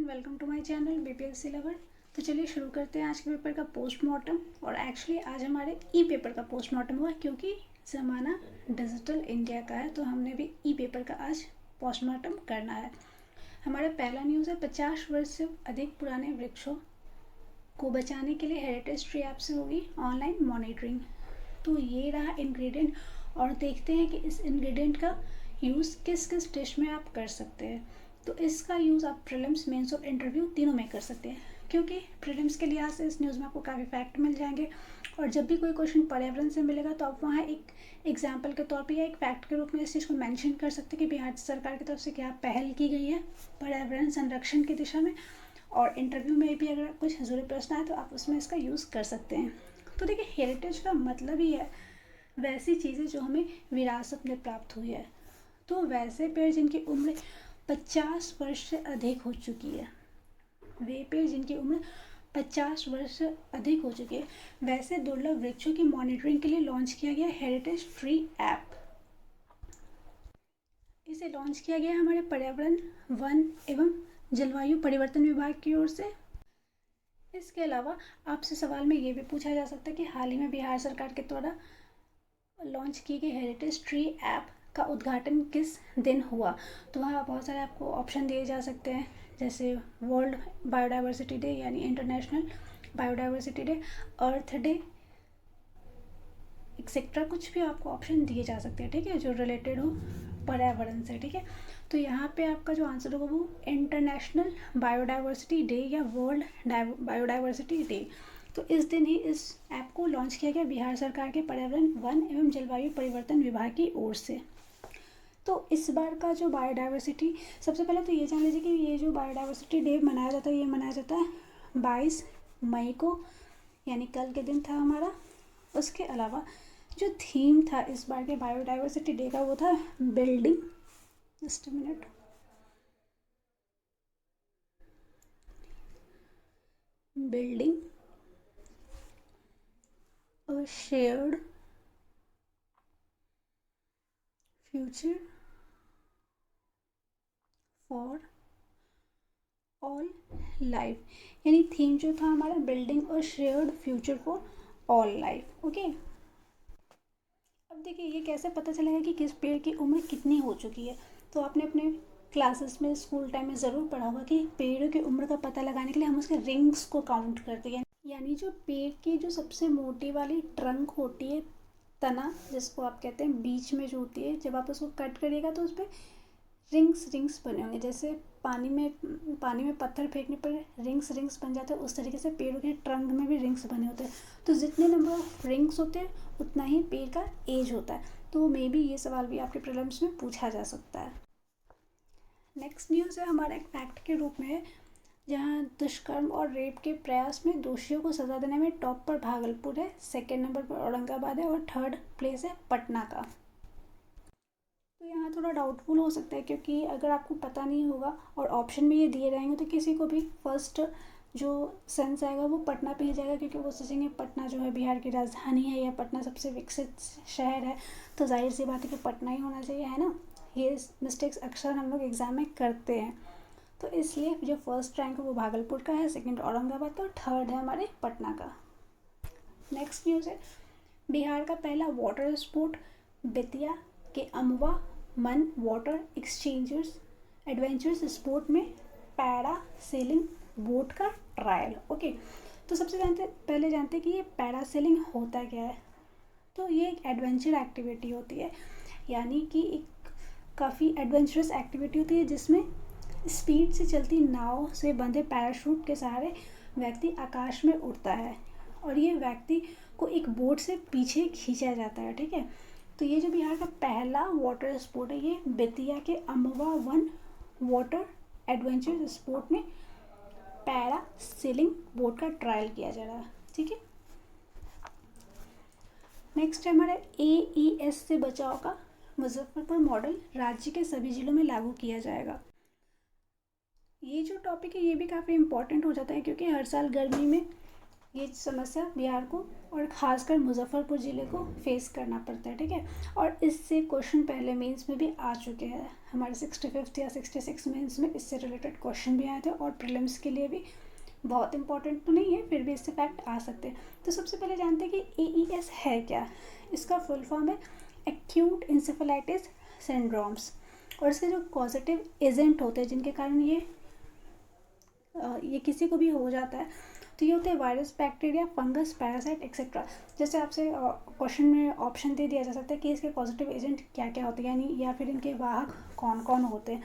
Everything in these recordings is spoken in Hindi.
Welcome to my channel BPSC lover. तो चलिए शुरू करते हैं आज के पेपर का पोस्टमार्टम। और एक्चुअली आज हमारे ई पेपर का पोस्टमार्टम हुआ क्योंकि ज़माना डिजिटल इंडिया का है, तो हमने भी ई पेपर का आज पोस्टमार्टम करना है। हमारा पहला न्यूज़ है 50 वर्ष से अधिक पुराने वृक्षों को बचाने के लिए हेरिटेज ट्री ऐप से होगी ऑनलाइन मॉनिटरिंग। तो ये रहा इंग्रेडिएंट, और देखते हैं कि इस इंग्रेडिएंट का यूज़ किस किस डिश में आप कर सकते हैं। तो इसका यूज़ आप प्रीलिम्स, मेंस और इंटरव्यू तीनों में कर सकते हैं, क्योंकि प्रीलिम्स के लिहाज से इस न्यूज़ में आपको काफ़ी फैक्ट मिल जाएंगे, और जब भी कोई क्वेश्चन पर्यावरण से मिलेगा तो आप वहाँ एक एग्जाम्पल के तौर पे या एक फैक्ट के रूप में इस चीज़ को मेंशन कर सकते हैं कि बिहार सरकार की तरफ से क्या पहल की गई है पर्यावरण संरक्षण की दिशा में। और इंटरव्यू में भी अगर कुछ ज़रूरी प्रश्न आए तो आप उसमें इसका यूज़ कर सकते हैं। तो देखिए, हेरिटेज का मतलब ही है वैसी चीज़ें जो हमें विरासत में प्राप्त हुई है। तो वैसे पेड़ जिनकी उम्र 50 वर्ष से अधिक हो चुकी है, वे पेड़ जिनकी उम्र 50 वर्ष से अधिक हो चुकी है, वैसे दुर्लभ वृक्षों की मॉनिटरिंग के लिए लॉन्च किया गया हेरिटेज ट्री ऐप। इसे लॉन्च किया गया हमारे पर्यावरण, वन एवं जलवायु परिवर्तन विभाग की ओर से। इसके अलावा आपसे सवाल में ये भी पूछा जा सकता है कि हाल ही में बिहार सरकार के द्वारा लॉन्च की गई हेरिटेज ट्री ऐप का उद्घाटन किस दिन हुआ। तो वहाँ बहुत सारे आपको ऑप्शन दिए जा सकते हैं, जैसे वर्ल्ड बायोडाइवर्सिटी डे यानी इंटरनेशनल बायोडाइवर्सिटी डे, अर्थ डे, एक्सेट्रा, कुछ भी आपको ऑप्शन दिए जा सकते हैं, ठीक है, जो रिलेटेड हो पर्यावरण से, ठीक है। तो यहाँ पे आपका जो आंसर होगा वो इंटरनेशनल बायोडाइवर्सिटी डे या वर्ल्ड बायोडाइवर्सिटी डे। तो इस दिन ही इस ऐप को लॉन्च किया गया बिहार सरकार के पर्यावरण, वन एवं जलवायु परिवर्तन विभाग की ओर से। तो इस बार का जो बायोडाइवर्सिटी, सबसे पहले तो ये जान लीजिए कि ये जो बायोडाइवर्सिटी डे मनाया जाता है, ये मनाया जाता है 22 मई को, यानी कल के दिन था हमारा। उसके अलावा जो थीम था इस बार के बायोडाइवर्सिटी डे का वो था building, just a minute, building a shared future for all life. यानी थीम जो था हमारा building a shared future for all life. Okay, अब देखिए ये कैसे पता चलेगा कि किस पेड़ की उम्र कितनी हो चुकी है। तो आपने अपने क्लासेस में, स्कूल टाइम में ज़रूर पढ़ा होगा कि पेड़ों की उम्र का पता लगाने के लिए हम उसके रिंग्स को काउंट करते हैं। यानी जो पेड़ की जो सबसे मोटी वाली ट्रंक होती है, तना जिसको आप कहते हैं, बीच में जो होती है, जब आप उसको कट करिएगा तो उस पर रिंग्स बने होंगे। जैसे पानी में पत्थर फेंकने पर रिंग्स बन जाते हैं, उस तरीके से पेड़ों के ट्रंक में भी रिंग्स बने होते हैं। तो जितने नंबर ऑफ रिंग्स होते हैं उतना ही पेड़ का एज होता है। तो मे बी ये सवाल भी आपके प्रीलिम्स में पूछा जा सकता है। नेक्स्ट न्यूज़ है हमारा एक फैक्ट के रूप में है, जहाँ दुष्कर्म और रेप के प्रयास में दोषियों को सजा देने में टॉप पर भागलपुर है, सेकेंड नंबर पर औरंगाबाद है, और थर्ड प्लेस है पटना का। तो यहाँ थोड़ा डाउटफुल हो सकता है, क्योंकि अगर आपको पता नहीं होगा और ऑप्शन में ये दिए रहेंगे तो किसी को भी फर्स्ट जो सेंस आएगा वो पटना पे ही जाएगा, क्योंकि वो सोचेंगे पटना जो है बिहार की राजधानी है या पटना सबसे विकसित शहर है, तो जाहिर सी बात है कि पटना ही होना चाहिए, है ना। ये मिस्टेक्स अक्सर हम लोग एग्ज़ाम में करते हैं। तो इसलिए जो फर्स्ट रैंक है वो भागलपुर का है, सेकेंड औरंगाबाद का, और थर्ड है हमारे पटना का। नेक्स्ट न्यूज़ है बिहार का पहला वाटर स्पोर्ट बेतिया के अमवा मन वाटर एक्सचेंजर्स एडवेंचर्स स्पोर्ट में पैरा सेलिंग बोट का ट्रायल। ओके, तो सबसे पहले जानते हैं कि ये पैरा सेलिंग होता क्या है। तो ये एक एडवेंचर एक्टिविटी होती है, यानी कि एक काफ़ी एडवेंचरस एक्टिविटी होती है जिसमें स्पीड से चलती नाव से बंधे पैराशूट के सहारे व्यक्ति आकाश में उड़ता है, और ये व्यक्ति को एक बोट से पीछे खींचा जाता है, ठीक है। तो ये जो बिहार का पहला वाटर स्पोर्ट है, ये बेतिया के अमवा वन वाटर एडवेंचर स्पोर्ट में पैरा सेलिंग बोट का ट्रायल किया जा रहा है, ठीक है। नेक्स्ट है हमारा AES से बचाव का मुजफ्फरपुर मॉडल राज्य के सभी जिलों में लागू किया जाएगा। ये जो टॉपिक है ये भी काफ़ी इम्पोर्टेंट हो जाता है, क्योंकि हर साल गर्मी में ये समस्या बिहार को और ख़ासकर मुजफ्फरपुर ज़िले को फेस करना पड़ता है, ठीक है। और इससे क्वेश्चन पहले मेंस में भी आ चुके हैं, हमारे 65th या 66 मेंस में इससे रिलेटेड क्वेश्चन भी आए थे, और प्रीलिम्स के लिए भी बहुत इंपॉर्टेंट तो नहीं है, फिर भी इससे फैक्ट आ सकते हैं। तो सबसे पहले जानते हैं कि AES है क्या। इसका फुल फॉर्म है एक्यूट इंसेफेलाइटिस सिंड्रोम्स, और इसके जो पॉजिटिव एजेंट होते हैं जिनके कारण ये किसी को भी हो जाता है, तो ये होते हैं virus, bacteria, fungus, parasite etcetera. जैसे आपसे क्वेश्चन में ऑप्शन दे दिया जा सकता है कि इसके पॉजिटिव एजेंट क्या क्या होते हैं, यानी या फिर इनके वाहक कौन कौन होते हैं।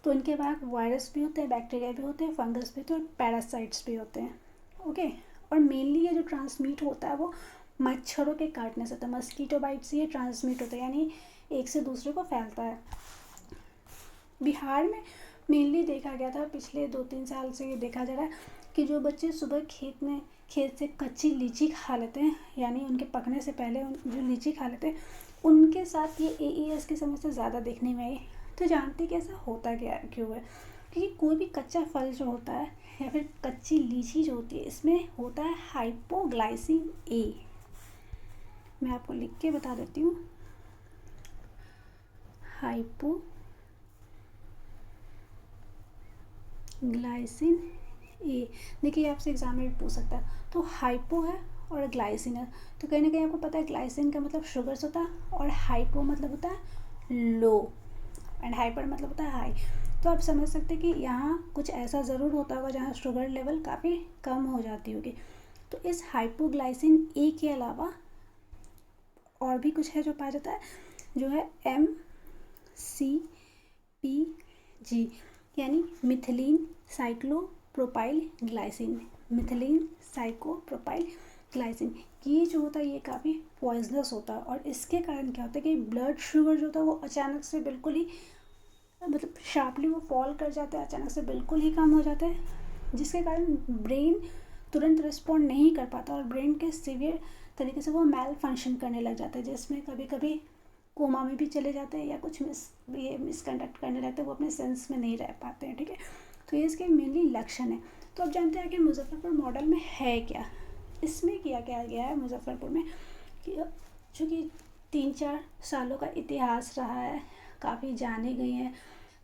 तो इनके वाहक वायरस भी होते हैं, बैक्टीरिया भी होते हैं, फंगस भी होते हैं, और पैरासाइट्स भी होते हैं, ओके। और मेनली ये जो ट्रांसमिट होता है वो मच्छरों के काटने से होता है, मस्कीटो बाइट से ये ट्रांसमिट होता है, यानी एक से दूसरे को फैलता है। बिहार में मेनली देखा गया था, पिछले 2-3 साल से ये देखा जा रहा है कि जो बच्चे सुबह खेत से कच्ची लीची खा लेते हैं, यानी उनके पकने से पहले जो लीची खा लेते हैं, उनके साथ ये AES की समस्या ज़्यादा देखने में आई। तो जानते कि ऐसा होता क्या क्यों है, क्योंकि कोई भी कच्चा फल जो होता है या फिर कच्ची लीची जो होती है, इसमें होता है हाइपोग्लाइसिन A। मैं आपको लिख के बता देती हूँ, हाइपोग्लाइसिन A। देखिए आपसे एग्जाम में भी पूछ सकता है, तो हाइपो है और ग्लाइसिन है, तो कहीं ना कहीं आपको पता है ग्लाइसिन का मतलब शुगर्स होता है, और हाइपो मतलब होता है लो, एंड हाइपर मतलब होता है हाई। तो आप समझ सकते हैं कि यहाँ कुछ ऐसा ज़रूर होता होगा जहाँ शुगर लेवल काफ़ी कम हो जाती होगी। तो इस हाइपोग्लाइसिन A के अलावा और भी कुछ है जो पाया जाता है, जो है MCPG, यानी methylene cyclopropyl glycine. Methylene cyclopropyl glycine ये जो होता है ये काफ़ी पॉइजनस होता है, और इसके कारण क्या होता है कि ब्लड शुगर जो होता है वो अचानक से बिल्कुल ही, मतलब शार्पली वो फॉल कर जाता है, अचानक से बिल्कुल ही कम हो जाता है, जिसके कारण ब्रेन तुरंत रिस्पॉन्ड नहीं कर पाता, और ब्रेन के सीवियर तरीके से वो मैल फंक्शन करने लग जाता है, जिसमें कभी कभी कोमा में भी चले जाते हैं, या कुछ मिसकंडक्ट करने लगते हैं, वो अपने सेंस में नहीं रह पाते हैं, ठीक है। तो ये इसके मेनली लक्षण है। तो अब जानते हैं कि मुजफ्फरपुर मॉडल में है क्या। इसमें किया क्या गया है मुजफ्फरपुर में कि चूँकि 3-4 सालों का इतिहास रहा है, काफ़ी जाने गई हैं,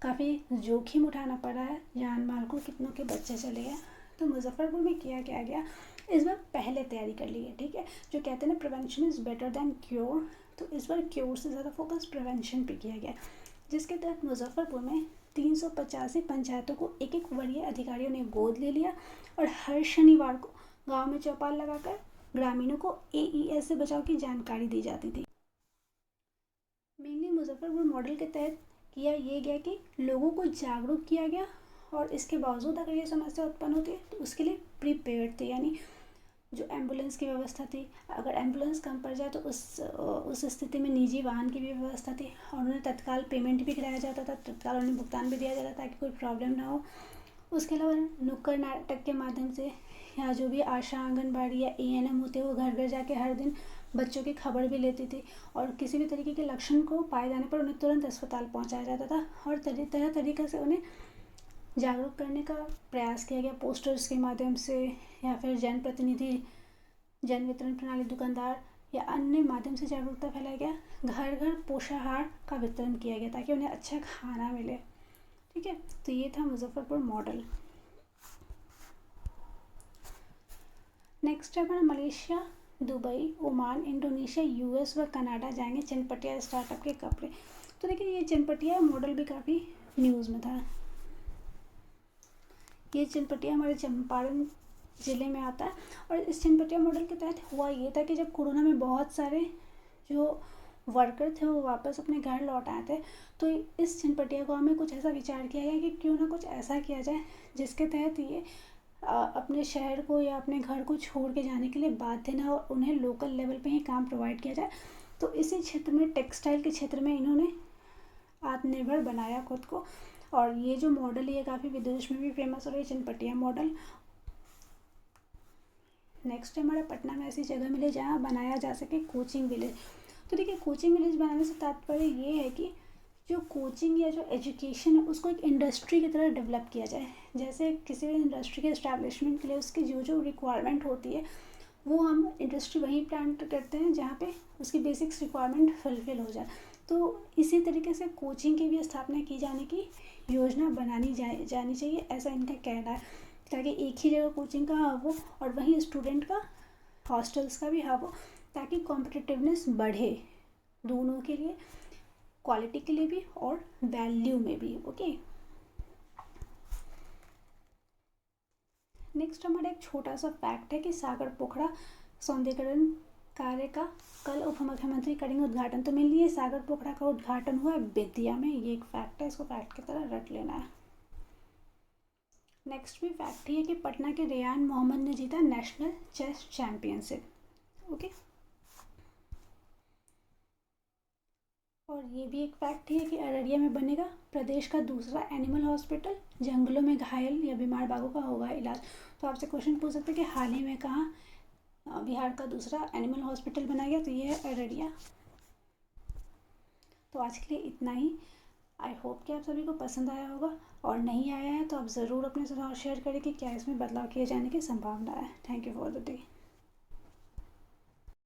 काफ़ी जोखिम उठाना पड़ा है, जान माल को कितनों के बच्चे चले गए, तो मुजफ्फरपुर में किया क्या गया, इस बार पहले तैयारी कर ली है, ठीक है। जो कहते हैं ना prevention is better than cure, तो इस बार क्योर से ज़्यादा फोकस प्रिवेंशन पे किया गया, जिसके तहत मुजफ्फरपुर में 385 पंचायतों को एक वरीय अधिकारियों ने गोद ले लिया, और हर शनिवार को गांव में चौपाल लगाकर ग्रामीणों को AES से बचाव की जानकारी दी जाती थी। मेनली मुजफ्फरपुर मॉडल के तहत किया ये गया कि लोगों को जागरूक किया गया, और इसके बावजूद अगर ये समस्या उत्पन्न होती है तो उसके लिए प्रीपेयर्ड थे, यानी जो एम्बुलेंस की व्यवस्था थी, अगर एम्बुलेंस कम पड़ जाए तो उस स्थिति में निजी वाहन की भी व्यवस्था थी, और उन्हें तत्काल पेमेंट भी कराया जाता था, तत्काल उन्हें भुगतान भी दिया जाता था ताकि कोई प्रॉब्लम ना हो। उसके अलावा नुक्कड़ नाटक के माध्यम से, या जो भी आशा आंगनबाड़ी या ANM होते वो घर घर जाके हर दिन बच्चों की खबर भी लेती थी, और किसी भी तरीके के लक्षण को पाए जाने पर उन्हें तुरंत अस्पताल पहुंचाया जाता था, और तरह तरीके से उन्हें जागरूक करने का प्रयास किया गया, पोस्टर्स के माध्यम से, या फिर जनप्रतिनिधि, जन वितरण प्रणाली, दुकानदार या अन्य माध्यम से जागरूकता फैलाया गया। घर घर पोषाहार का वितरण किया गया ताकि उन्हें अच्छा खाना मिले, ठीक है। तो ये था मुजफ्फरपुर मॉडल। नेक्स्ट है हमारा Malaysia, Dubai, Oman, Indonesia, US व कनाडा जाएंगे चनपटिया स्टार्टअप के कपड़े। तो देखिए ये चनपटिया मॉडल भी काफ़ी न्यूज़ में था। ये चनपटिया हमारे चंपारण ज़िले में आता है, और इस चनपटिया मॉडल के तहत हुआ ये था कि जब कोरोना में बहुत सारे जो वर्कर थे वो वापस अपने घर लौट आए थे, तो इस चनपटिया गाँव में कुछ ऐसा विचार किया गया कि क्यों ना कुछ ऐसा किया जाए जिसके तहत ये अपने शहर को या अपने घर को छोड़ के जाने के लिए बाध्य ना हो, उन्हें लोकल लेवल पे ही काम प्रोवाइड किया जाए। तो इसी क्षेत्र में, टेक्सटाइल के क्षेत्र में, इन्होंने आत्मनिर्भर बनाया खुद को, और ये जो मॉडल है काफ़ी विदेश में भी फेमस हो रही है, चनपटिया मॉडल। नेक्स्ट हमारा पटना में ऐसी जगह मिले जहाँ बनाया जा सके कोचिंग विलेज। तो देखिए कोचिंग विलेज बनाने से तात्पर्य ये है कि जो कोचिंग या जो एजुकेशन है उसको एक इंडस्ट्री की तरह डेवलप किया जाए, जैसे किसी भी इंडस्ट्री के इस्टेब्लिशमेंट के लिए उसकी जो जो रिक्वायरमेंट होती है वो हम इंडस्ट्री वहीं प्लान करते हैं जहाँ पे उसकी बेसिक्स रिक्वायरमेंट फुलफिल हो जाए। तो इसी तरीके से कोचिंग की भी स्थापना की जाने की योजना बनानी जानी चाहिए, ऐसा इनका कहना है, ताकि एक ही जगह कोचिंग का हब हो और वहीं स्टूडेंट का हॉस्टल्स का भी हब हो, ताकि कॉम्पिटिटिवनेस बढ़े दोनों के लिए, क्वालिटी के लिए भी और वैल्यू में भी। ओके, नेक्स्ट हमारा एक छोटा सा फैक्ट है कि सागर पोखरा सौंदर्यीकरण कार्य का कल उप मुख्यमंत्री करेंगे उद्घाटन। तो मेनली ये सागर पोखरा का उद्घाटन हुआ है बेतिया में, ये एक फैक्ट है, इसको फैक्ट की तरह रट लेना है। नेक्स्ट भी फैक्ट ही है कि पटना के रेयान मोहम्मद ने जीता नेशनल चेस चैंपियनशिप। ओके, और ये भी एक फैक्ट ही है कि अररिया में बनेगा प्रदेश का दूसरा एनिमल हॉस्पिटल, जंगलों में घायल या बीमार बाघों का होगा इलाज। तो आपसे क्वेश्चन पूछ सकते हैं कि हाल ही में कहाँ बिहार का दूसरा एनिमल हॉस्पिटल बनाया गया, तो ये है अररिया। तो आज के लिए इतना ही। आई होप कि आप सभी को पसंद आया होगा, और नहीं आया है तो आप ज़रूर अपने सुझाव शेयर करें कि क्या इसमें बदलाव किए जाने की संभावना है। Thank you for the day.